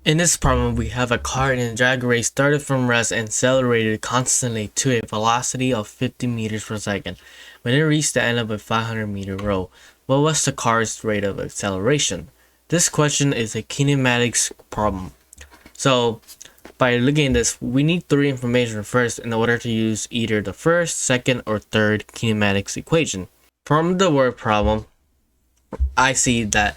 In this problem, we have a car in a drag race started from rest and accelerated constantly to a velocity of 50 meters per second. When it reached the end of a 500-meter row, what was the car's rate of acceleration? This question is a kinematics problem. So, by looking at this, we need three information first in order to use either the first, second, or third kinematics equation. From the word problem, I see that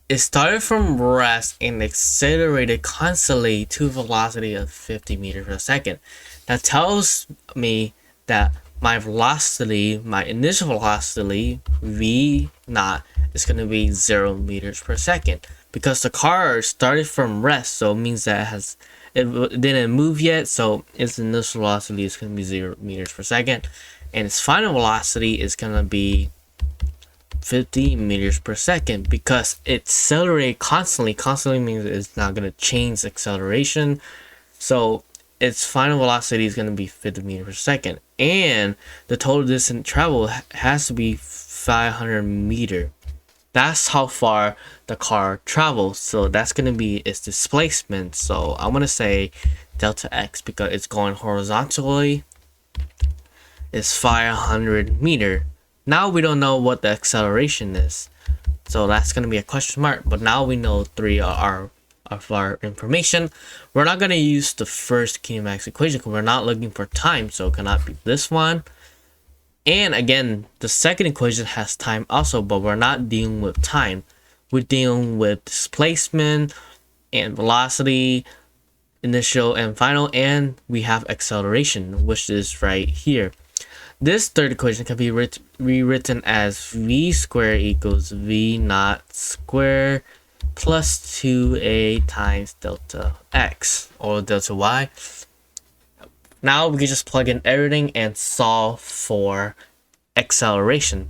it started from rest and accelerated constantly to a velocity of 50 meters per second. That tells me that my velocity, my initial velocity, v naught, is going to be 0 meters per second. Because the car started from rest, so it means that it didn't move yet, so its initial velocity is going to be 0 meters per second. And its final velocity is going to be 50 meters per second because it accelerated constantly. Constantly means it's not going to change acceleration. So its final velocity is going to be 50 meters per second. And the total distance traveled has to be 500 meters. That's how far the car travels. So that's going to be its displacement. So I'm going to say delta x because it's going horizontally. It's 500 meters. Now we don't know what the acceleration is, so that's going to be a question mark, but now we know three of our information. We're not going to use the first kinematics equation because we're not looking for time, so it cannot be this one. And again, the second equation has time also, but we're not dealing with time. We're dealing with displacement and velocity, initial and final, and we have acceleration, which is right here. This third equation can be rewritten as v squared equals v naught squared plus 2a times delta x or delta y. Now we can just plug in everything and solve for acceleration.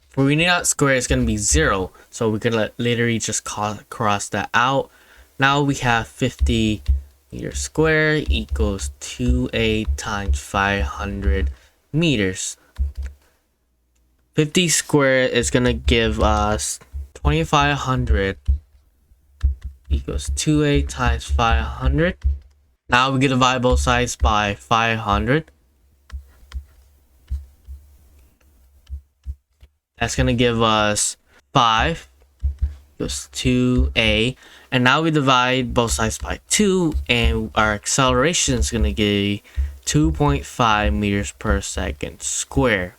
For v naught squared is going to be 0, so we can literally just cross that out. Now we have 50 meters squared equals 2a times 500 meters. 50 squared is gonna give us 2500 equals 2a times 500. Now we can divide both sides by 500. That's gonna give us 5 equals 2a, and now we divide both sides by 2, and our acceleration is gonna give 2.5 meters per second square,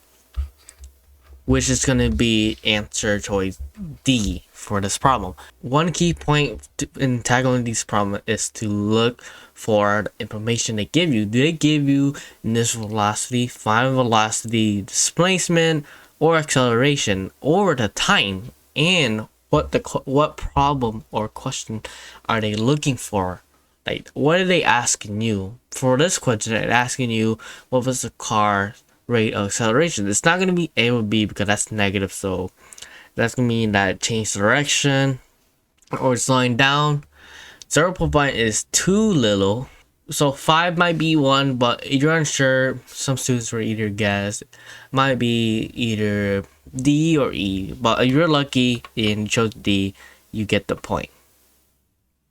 which is going to be answer choice D for this problem. One key point in tackling these problems is to look for the information they give you. Do they give you initial velocity, final velocity, displacement, or acceleration, or the time, and what problem or question are they looking for? Like, what are they asking you? For this question, they're asking you what was the car rate of acceleration. It's not going to be A or B because that's negative, so that's going to mean that it changed direction or slowing down. 0.5 is too little, so 5 might be 1, but if you're unsure, some students will either guess. It might be either D or E, but if you're lucky and you chose D, you get the point.